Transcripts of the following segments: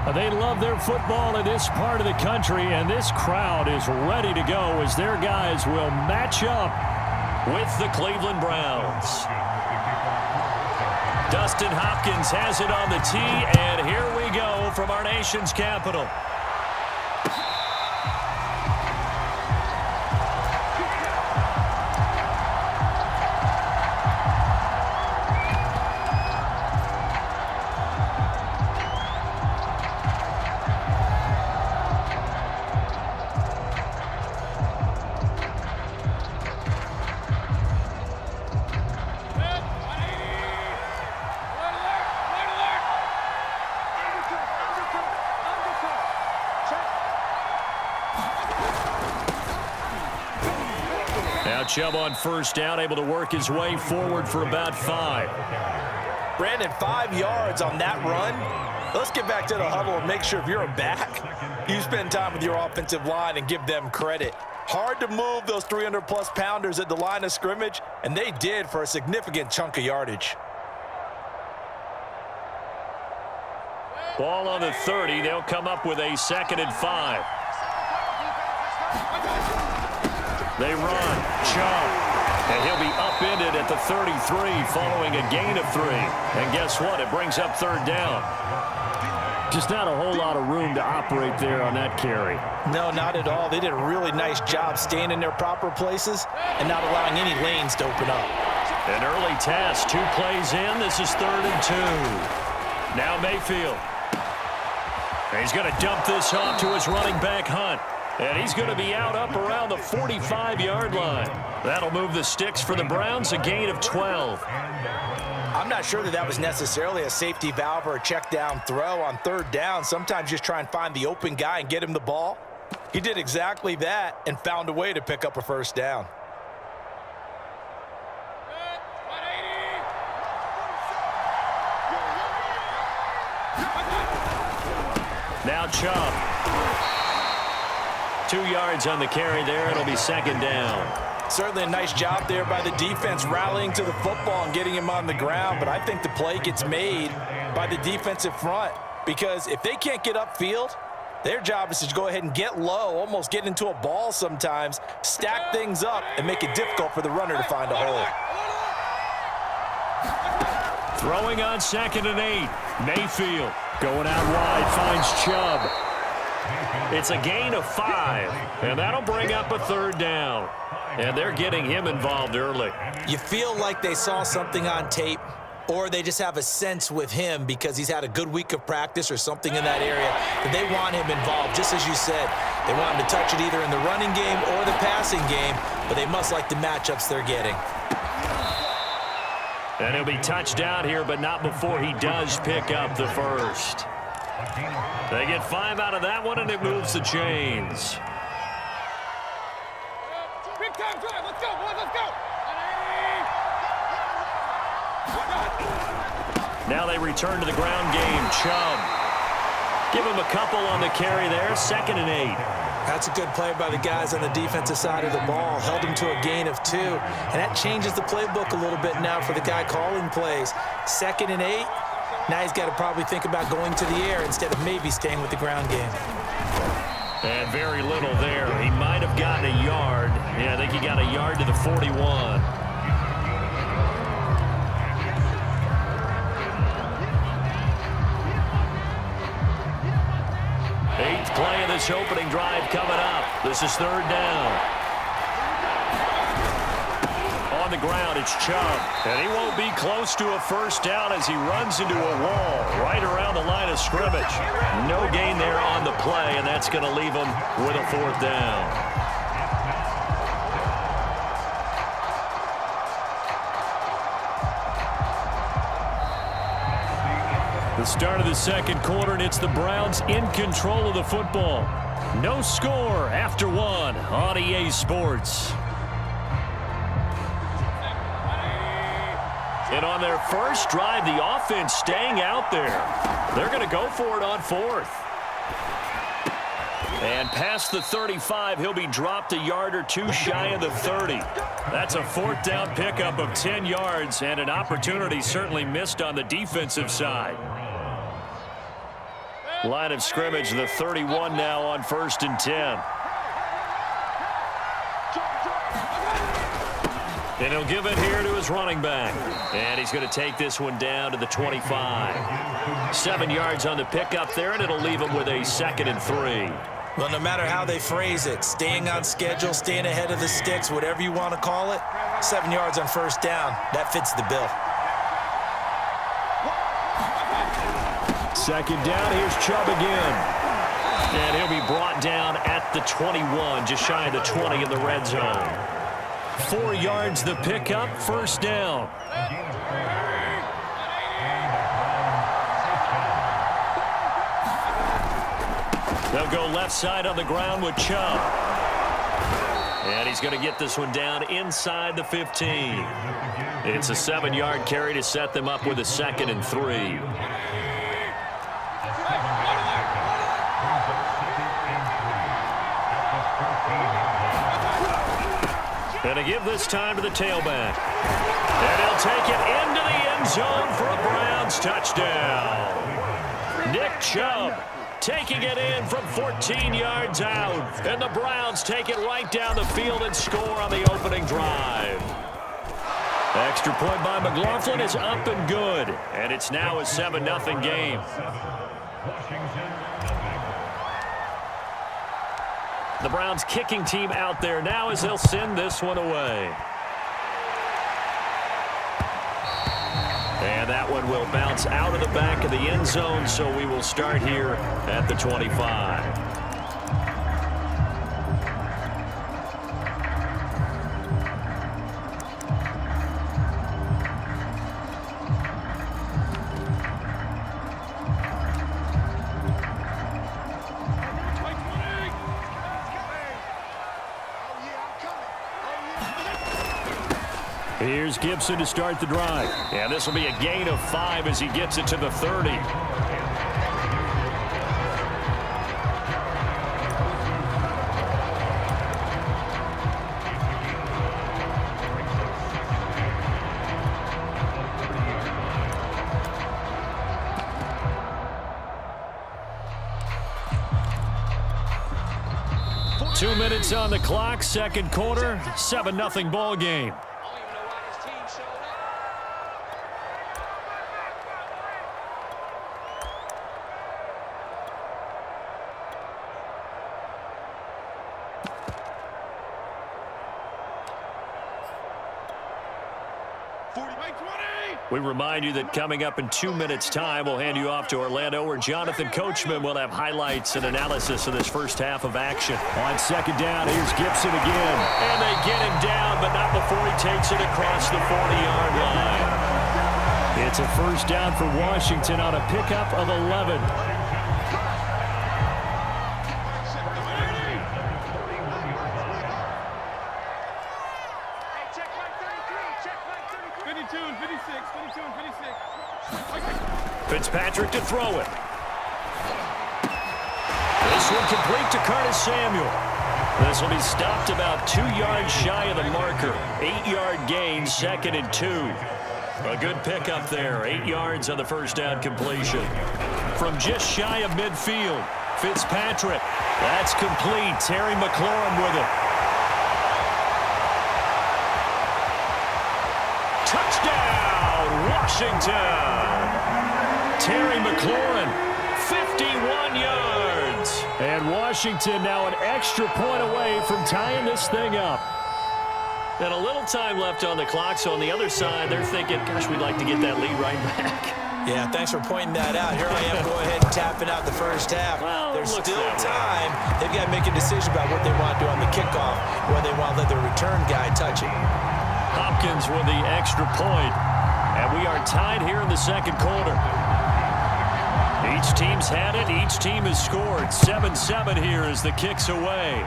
They love their football in this part of the country, and this crowd is ready to go as their guys will match up with the Cleveland Browns. Dustin Hopkins has it on the tee, and here we go from our nation's capital. Now Chubb on first down, able to work his way forward for about 5. Brandon, 5 yards on that run. Let's get back to the huddle and make sure if you're a back, you spend time with your offensive line and give them credit. Hard to move those 300-plus pounders at the line of scrimmage, and they did for a significant chunk of yardage. Ball on the 30. They'll come up with a 2nd and 5. They run. Chubb. And he'll be upended at the 33 following a gain of 3. And guess what? It brings up 3rd down. Just not a whole lot of room to operate there on that carry. No, not at all. They did a really nice job staying in their proper places and not allowing any lanes to open up. An early test. 2 plays in. This is 3rd and 2. Now Mayfield. He's going to dump this off to his running back, Hunt. And he's going to be out up around the 45-yard line. That'll move the sticks for the Browns, a gain of 12. I'm not sure that was necessarily a safety valve or a check down throw on 3rd down. Sometimes just try and find the open guy and get him the ball. He did exactly that and found a way to pick up a 1st down. Now Chubb. 2 yards on the carry there. It'll be 2nd down. Certainly a nice job there by the defense rallying to the football and getting him on the ground, but I think the play gets made by the defensive front because if they can't get upfield, their job is to go ahead and get low, almost get into a ball sometimes, stack things up, and make it difficult for the runner to find a hole. Throwing on 2nd and 8. Mayfield going out wide, finds Chubb. It's a gain of 5, and that'll bring up a 3rd down. And they're getting him involved early. You feel like they saw something on tape, or they just have a sense with him because he's had a good week of practice or something in that area that they want him involved, just as you said. They want him to touch it either in the running game or the passing game, but they must like the matchups they're getting. And he'll be touched down here, but not before he does pick up the 1st. They get 5 out of that one, and it moves the chains. Big time drive. Let's go, boys. Let's go. Now they return to the ground game. Chubb. Give him a couple on the carry there. 2nd and 8. That's a good play by the guys on the defensive side of the ball. Held him to a gain of 2. And that changes the playbook a little bit now for the guy calling plays. 2nd and 8. Now he's got to probably think about going to the air instead of maybe staying with the ground game. And very little there. He might have gotten a yard. Yeah, I think he got a yard to the 41. Eighth play of this opening drive coming up. This is 3rd down. On the ground, it's Chubb. And he won't be close to a 1st down as he runs into a wall right around the line of scrimmage. No gain there on the play, and that's going to leave him with a 4th down. The start of the 2nd quarter, and it's the Browns in control of the football. No score after 1 on EA Sports. And on their first drive, the offense staying out there. They're going to go for it on 4th. And past the 35, he'll be dropped a yard or 2 shy of the 30. That's a 4th down pickup of 10 yards and an opportunity certainly missed on the defensive side. Line of scrimmage, the 31 now on 1st and 10. And he'll give it here to his running back. And he's going to take this one down to the 25. 7 yards on the pickup there, and it'll leave him with a 2nd and 3. Well, no matter how they phrase it, staying on schedule, staying ahead of the sticks, whatever you want to call it, 7 yards on 1st down, that fits the bill. 2nd down, here's Chubb again. And he'll be brought down at the 21, just shy of the 20 in the red zone. 4 yards the pickup, 1st down. They'll go left side on the ground with Chubb. And he's going to get this one down inside the 15. It's a 7-yard carry to set them up with a 2nd and 3. And to give this time to the tailback. And he'll take it into the end zone for a Browns touchdown. Nick Chubb taking it in from 14 yards out. And the Browns take it right down the field and score on the opening drive. Extra point by McLaughlin is up and good. And it's now a 7-0 game. The Browns kicking team out there now as they'll send this one away. And that one will bounce out of the back of the end zone, so we will start here at the 25. Here's Gibson to start the drive. And this will be a gain of 5 as he gets it to the 30. 2 minutes on the clock, 2nd quarter, 7-0 ball game. We remind you that coming up in 2 minutes' time, we'll hand you off to Orlando, where Jonathan Coachman will have highlights and analysis of this first half of action. On 2nd down, here's Gibson again. And they get him down, but not before he takes it across the 40-yard line. It's a 1st down for Washington on a pickup of 11. Fitzpatrick to throw it. This one complete to Curtis Samuel. This will be stopped about 2 yards shy of the marker. 8-yard gain, 2nd and 2. A good pickup there. 8 yards on the 1st down completion. From just shy of midfield, Fitzpatrick. That's complete. Terry McLaurin with it. Touchdown, Washington. Terry McLaurin, 51 yards. And Washington now an extra point away from tying this thing up. And a little time left on the clock, so on the other side, they're thinking, gosh, we'd like to get that lead right back. Yeah, thanks for pointing that out. Here I am going ahead and tapping out the first half. Well, there's still time. They've got to make a decision about what they want to do on the kickoff, whether they want to let their return guy touch it. Hopkins with the extra point. And we are tied here in the 2nd quarter. Each team's had it. Each team has scored. 7-7 here as the kick's away.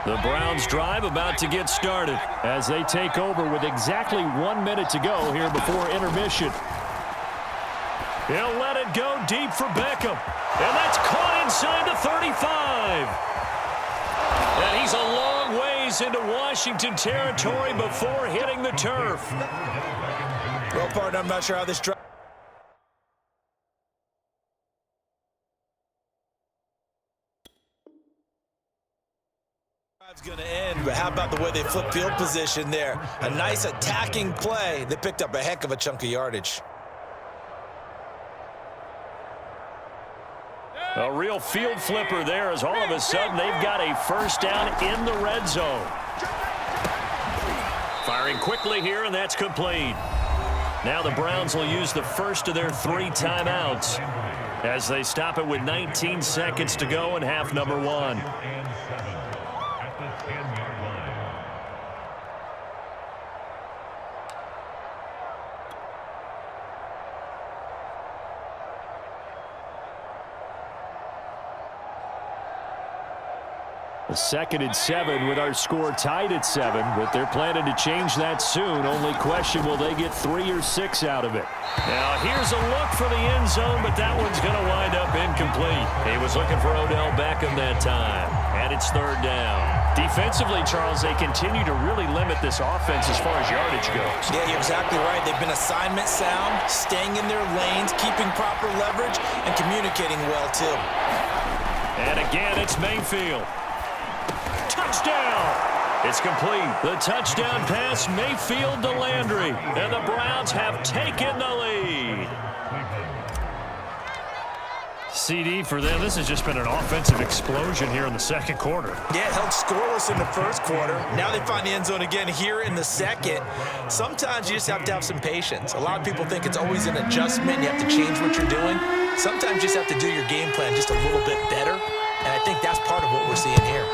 The Browns drive about to get started as they take over with exactly 1 minute to go here before intermission. He'll let it go deep for Beckham. And that's caught in goes into Washington territory before hitting the turf. Well, partner, I'm not sure how this drive is going to end, but how about the way they flip field position there? A nice attacking play. They picked up a heck of a chunk of yardage. A real field flipper there as all of a sudden they've got a first down in the red zone. Firing quickly here, and that's complete. Now the Browns will use the first of their 3 timeouts as they stop it with 19 seconds to go in half number 1. A 2nd and 7 with our score tied at 7, but they're planning to change that soon. Only question, will they get 3 or 6 out of it? Now here's a look for the end zone, but that one's going to wind up incomplete. He was looking for Odell Beckham that time, and it's 3rd down. Defensively, Charles, they continue to really limit this offense as far as yardage goes. Yeah, you're exactly right. They've been assignment sound, staying in their lanes, keeping proper leverage, and communicating well, too. And again, it's Mayfield. Touchdown! It's complete. The touchdown pass, Mayfield to Landry. And the Browns have taken the lead. CD for them. This has just been an offensive explosion here in the 2nd quarter. Yeah, held scoreless in the 1st quarter. Now they find the end zone again here in the 2nd. Sometimes you just have to have some patience. A lot of people think it's always an adjustment. You have to change what you're doing. Sometimes you just have to do your game plan just a little bit better. And I think that's part of what we're seeing here.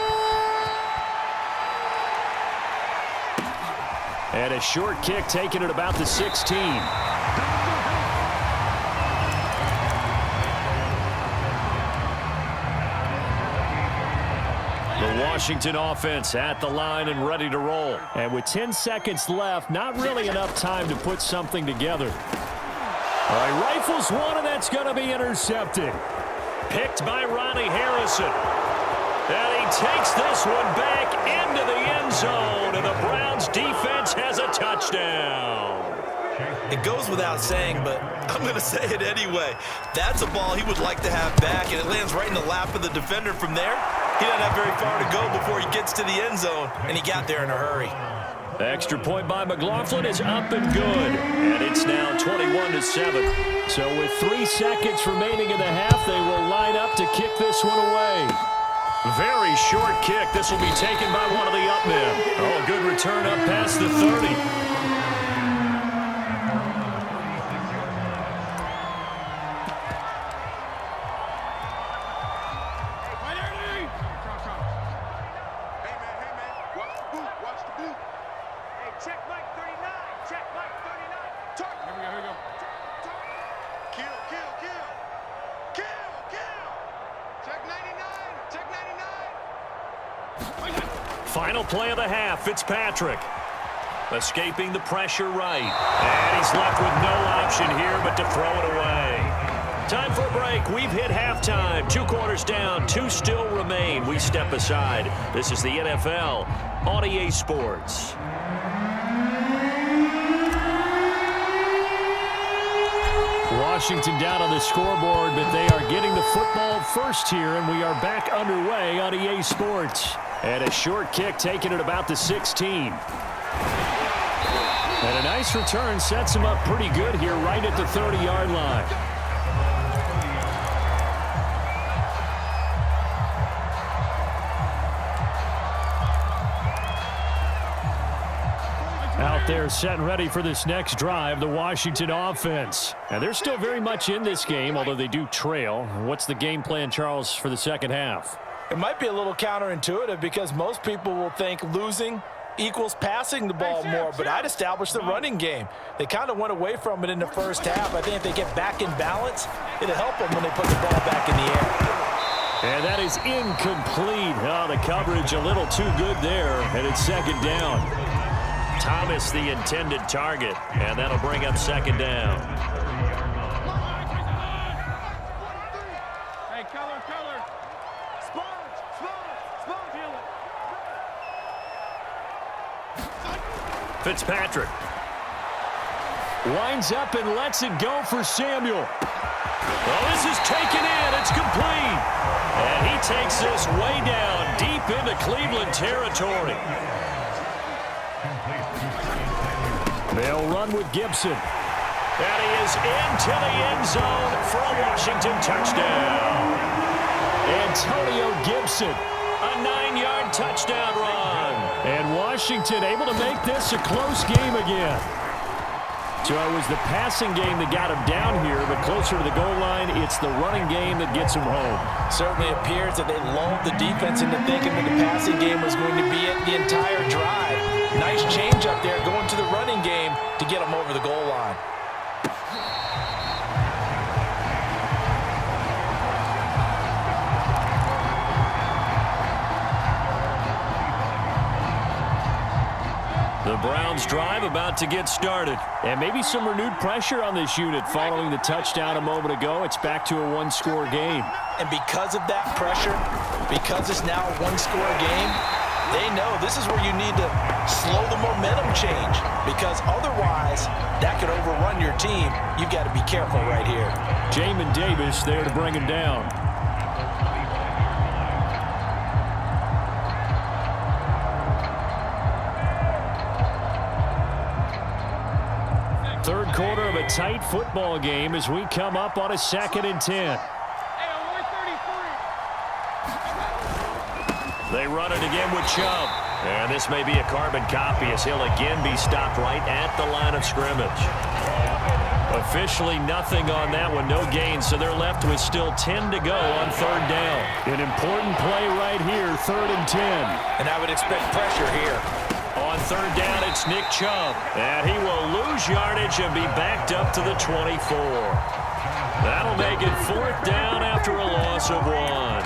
And a short kick taken at about the 16. The Washington offense at the line and ready to roll. And with 10 seconds left, not really enough time to put something together. All right, rifles one, and that's going to be intercepted. Picked by Ronnie Harrison. And he takes this one back into the end zone, and the Browns defense has a touchdown. It goes without saying, but I'm going to say it anyway. That's a ball he would like to have back, and it lands right in the lap of the defender from there. He doesn't have very far to go before he gets to the end zone, and he got there in a hurry. The extra point by McLaughlin is up and good, and it's now 21-7. So with 3 seconds remaining in the half, they will line up to kick this one away. Very short kick. This will be taken by one of the up men. Oh, good return up past the 30. Final play of the half, Fitzpatrick. Escaping the pressure right. And he's left with no option here but to throw it away. Time for a break. We've hit halftime. 2 quarters down, 2 still remain. We step aside. This is the NFL on EA Sports. Washington down on the scoreboard, but they are getting the football first here, and we are back underway on EA Sports. And a short kick taken at about the 16. And a nice return sets him up pretty good here right at the 30-yard line. Out there set and ready for this next drive, the Washington offense. And they're still very much in this game, although they do trail. What's the game plan, Charles, for the 2nd half? It might be a little counterintuitive because most people will think losing equals passing the ball more, but I'd establish the running game. They kind of went away from it in the 1st half. I think if they get back in balance, it'll help them when they put the ball back in the air. And that is incomplete. Oh, the coverage a little too good there, and it's 2nd down. Thomas the intended target, and that'll bring up 2nd down. Fitzpatrick. Winds up and lets it go for Samuel. Well, this is taken in. It's complete. And he takes this way down deep into Cleveland territory. They'll run with Gibson. And he is into the end zone for a Washington touchdown. Antonio Gibson, a 9-yard touchdown run. And Washington able to make this a close game again. So it was the passing game that got him down here, but closer to the goal line, it's the running game that gets him home. Certainly appears that they lulled the defense into thinking that the passing game was going to be it the entire drive. Nice change up there going to the running game to get them over the goal line. The Browns drive about to get started. And maybe some renewed pressure on this unit following the touchdown a moment ago. It's back to a one-score game. And because of that pressure, because it's now a one-score game, they know this is where you need to slow the momentum change. Because otherwise, that could overrun your team. You've got to be careful right here. Jamin Davis there to bring him down. Third quarter of a tight football game as we come up on a 2nd and 10. They run it again with Chubb. And this may be a carbon copy as he'll again be stopped right at the line of scrimmage. Officially nothing on that one, no gain, so they're left with still 10 to go on 3rd down. An important play right here, 3rd and 10. And I would expect pressure here. On 3rd down, it's Nick Chubb. And he will lose yardage and be backed up to the 24. That'll make it 4th down after a loss of 1.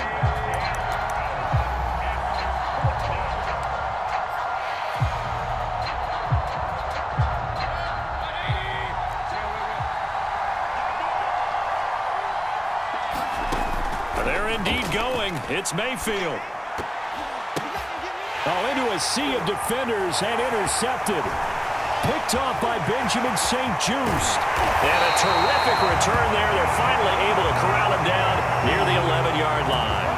They're indeed going. It's Mayfield. Oh, into a sea of defenders and intercepted. Picked off by Benjamin St-Juste. And a terrific return there. They're finally able to corral him down near the 11-yard line.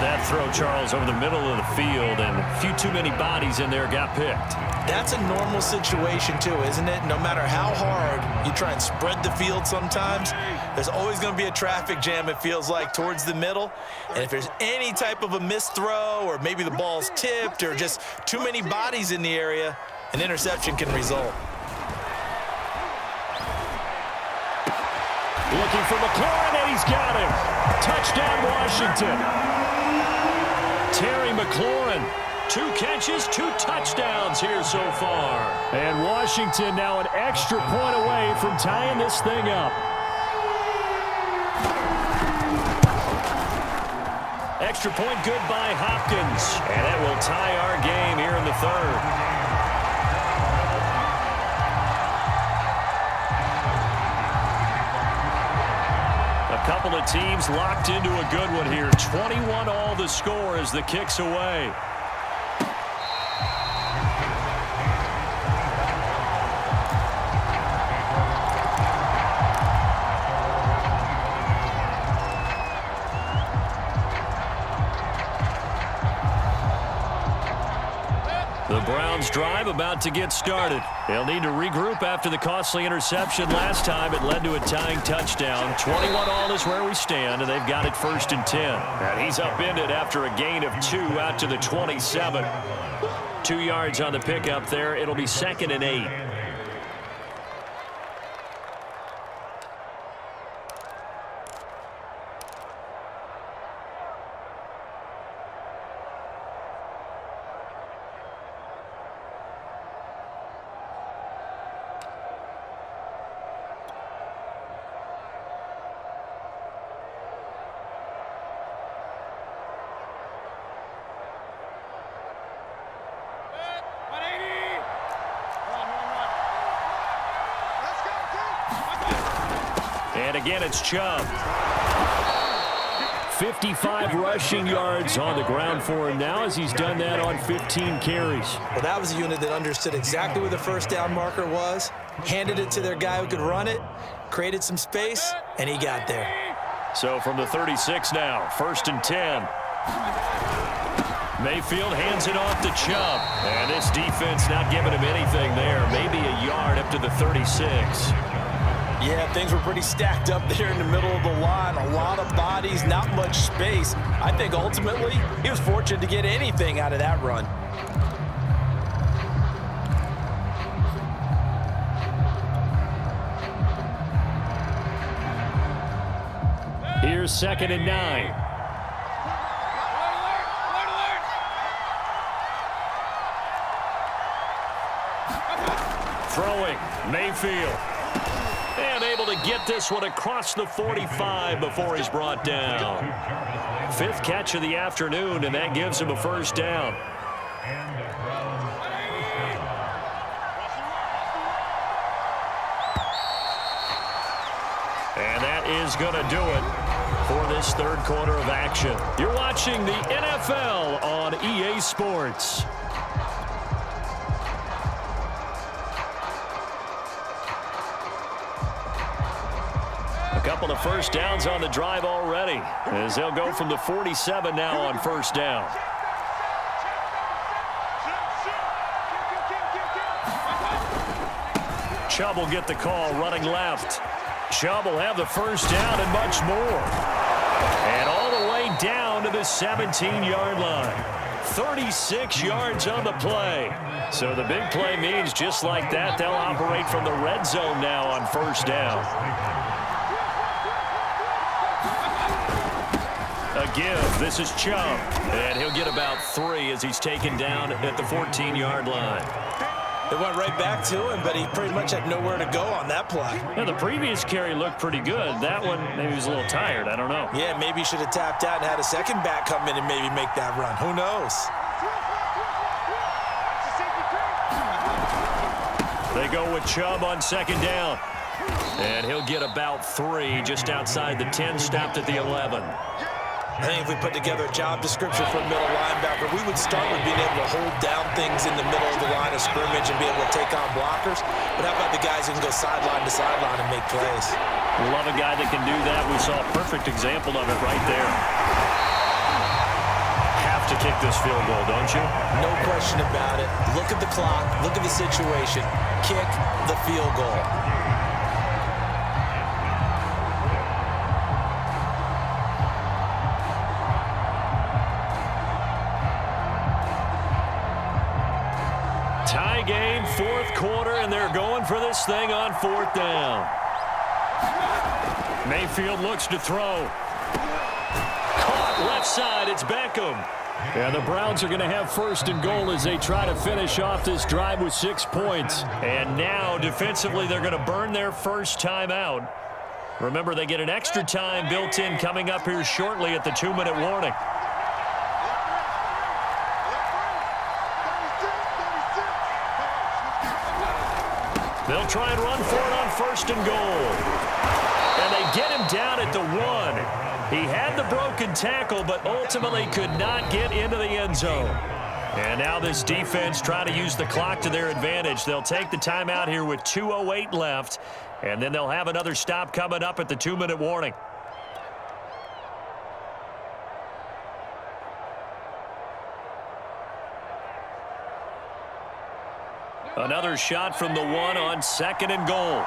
That throw, Charles, over the middle of the field, and a few too many bodies in there got picked. That's a normal situation, too, isn't it? No matter how hard you try and spread the field sometimes, there's always going to be a traffic jam, it feels like, towards the middle. And if there's any type of a missed throw or maybe the ball's tipped or just too many bodies in the area, an interception can result. Looking for McLaurin, and he's got him. Touchdown, Washington. Terry McLaurin, 2 catches, 2 touchdowns here so far. And Washington now an extra point away from tying this thing up. Extra point good by Hopkins. And that will tie our game here in the 3rd. A couple of teams locked into a good one here. 21 all the score as the kick's away. The Browns drive about to get started. They'll need to regroup after the costly interception last time. It led to a tying touchdown. 21 all is where we stand, and they've got it 1st and 10. And he's upended after a gain of 2 out to the 27. 2 yards on the pickup there. It'll be 2nd and 8. And again, it's Chubb. 55 rushing yards on the ground for him now as he's done that on 15 carries. Well, that was a unit that understood exactly where the first down marker was, handed it to their guy who could run it, created some space, and he got there. So from the 36 now, 1st and 10. Mayfield hands it off to Chubb. And this defense not giving him anything there. Maybe a yard up to the 36. Yeah, things were pretty stacked up there in the middle of the line. A lot of bodies, not much space. I think ultimately he was fortunate to get anything out of that run. Here's 2nd and 9. Throwing, Mayfield. And able to get this one across the 45 before he's brought down. 5th catch of the afternoon, and that gives him a 1st down. And that is going to do it for this 3rd quarter of action. You're watching the NFL on EA Sports. A couple of 1st downs on the drive already, as they'll go from the 47 now on 1st down. Chubb will get the call running left. Chubb will have the 1st down and much more. And all the way down to the 17-yard line. 36 yards on the play. So the big play means just like that, they'll operate from the red zone now on 1st down. A give. This is Chubb. And he'll get about 3 as he's taken down at the 14-yard line. They went right back to him, but he pretty much had nowhere to go on that play. Yeah, the previous carry looked pretty good. That one, maybe he was a little tired. I don't know. Yeah, maybe he should have tapped out and had a second back come in and maybe make that run. Who knows? They go with Chubb on 2nd down. And he'll get about 3 just outside the 10, stopped at the 11. I think if we put together a job description for a middle linebacker, we would start with being able to hold down things in the middle of the line of scrimmage and be able to take on blockers. But how about the guys who can go sideline to sideline and make plays? Love a guy that can do that. We saw a perfect example of it right there. Have to kick this field goal, don't you? No question about it. Look at the clock. Look at the situation. Kick the field goal. Tie game, 4th quarter, and they're going for this thing on 4th down. Mayfield looks to throw. Caught left side, it's Beckham. And the Browns are going to have 1st and goal as they try to finish off this drive with 6 points. And now, defensively, they're going to burn their 1st timeout. Remember, they get an extra time built in coming up here shortly at the 2-minute warning. They'll try and run for it on 1st and goal. And they get him down at the 1. He had the broken tackle, but ultimately could not get into the end zone. And now this defense trying to use the clock to their advantage. They'll take the timeout here with 2:08 left, and then they'll have another stop coming up at the 2-minute warning. Another shot from the 1 on 2nd and goal.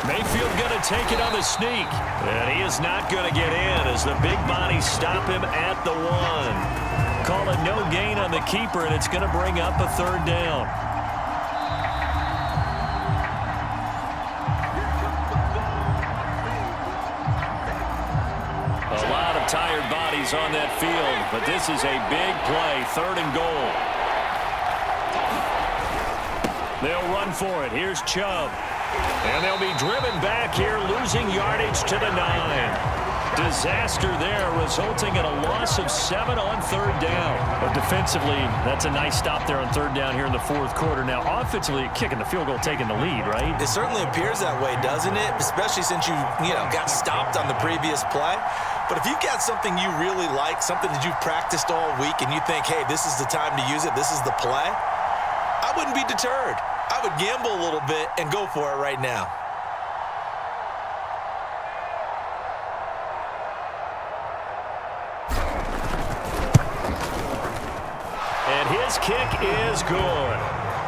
Mayfield going to take it on the sneak. And he is not going to get in as the big bodies stop him at the 1. Call it no gain on the keeper, and it's going to bring up a 3rd down. A lot of tired bodies on that field, but this is a big play, 3rd and goal. They'll run for it. Here's Chubb. And they'll be driven back here, losing yardage to the 9. Disaster there, resulting in a loss of 7 on third down. But defensively, that's a nice stop there on third down here in the fourth quarter. Now, offensively, kicking the field goal, taking the lead, right? It certainly appears that way, doesn't it? Especially since you got stopped on the previous play. But if you've got something you really like, something that you've practiced all week, and you think, hey, this is the time to use it, this is the play, I wouldn't be deterred. I would gamble a little bit and go for it right now. And his kick is good.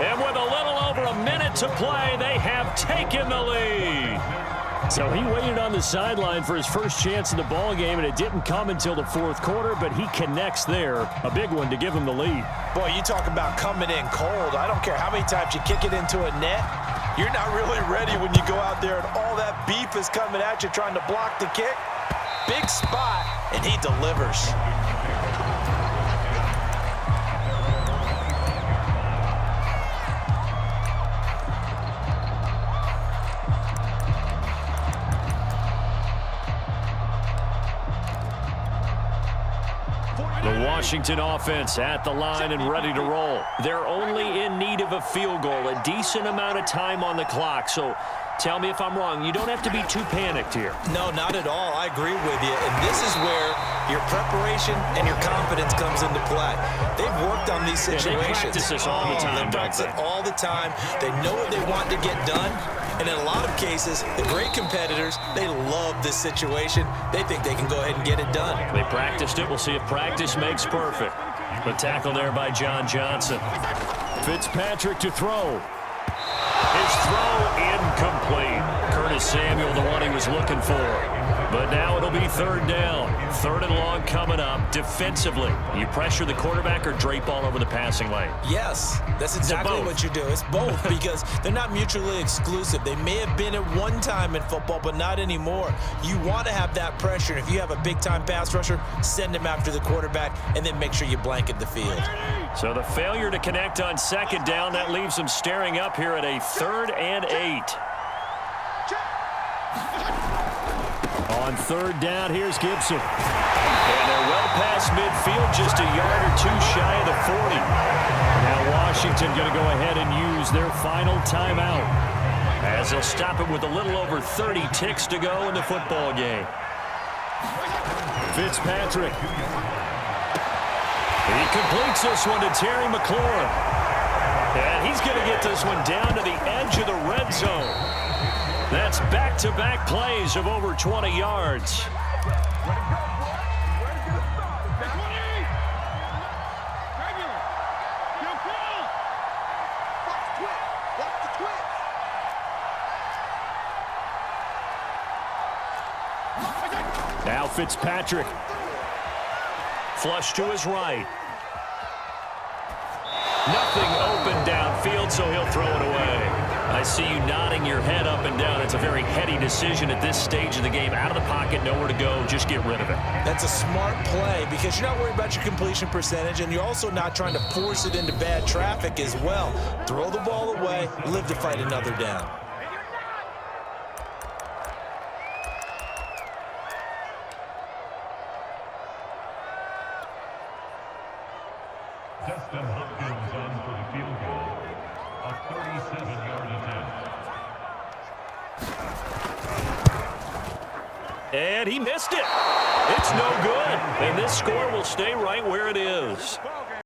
And with a little over a minute to play, they have taken the lead. So he waited on the sideline for his first chance in the ball game, and it didn't come until the fourth quarter, but he connects there. A big one to give him the lead. Boy, you talk about coming in cold. I don't care how many times you kick it into a net. You're not really ready when you go out there and all that beef is coming at you trying to block the kick. Big spot, and he delivers. The Washington offense at the line and ready to roll. They're only in need of a field goal, a decent amount of time on the clock. So tell me if I'm wrong. You don't have to be too panicked here. No, not at all. I agree with you. And this is where your preparation and your confidence comes into play. They've worked on these situations. They practice this all the time. They practice it all the time. They know what they want to get done. And in a lot of cases, the great competitors, they love this situation. They think they can go ahead and get it done. They practiced it. We'll see if practice makes perfect. The tackle there by John Johnson. Fitzpatrick to throw. His throw incomplete. Curtis Samuel, the one he was looking for. But now it'll be third down. Third and long coming up. Defensively, you pressure the quarterback or drape all over the passing lane? Yes, that's exactly what you do. It's both because they're not mutually exclusive. They may have been at one time in football, but not anymore. You want to have that pressure. If you have a big-time pass rusher, send him after the quarterback and then make sure you blanket the field. So the failure to connect on second down, that leaves them staring up here at a 3rd and 8. On third down, here's Gibson. And they're well past midfield, just a yard or two shy of the 40. Now Washington going to go ahead and use their final timeout, as they'll stop it with a little over 30 ticks to go in the football game. Fitzpatrick. He completes this one to Terry McLaurin. And he's going to get this one down to the edge of the red zone. That's back-to-back plays of over 20 yards. Now Fitzpatrick. Flush to his right. Nothing open downfield, so he'll throw it away. I see you nodding your head up and down. It's a very heady decision at this stage of the game. Out of the pocket, nowhere to go. Just get rid of it. That's a smart play because you're not worried about your completion percentage, and you're also not trying to force it into bad traffic as well. Throw the ball away, live to fight another down. Justin Hopkins on for the field goal. A 37-yard attempt. And he missed it. It's no good. And this score will stay right where it is.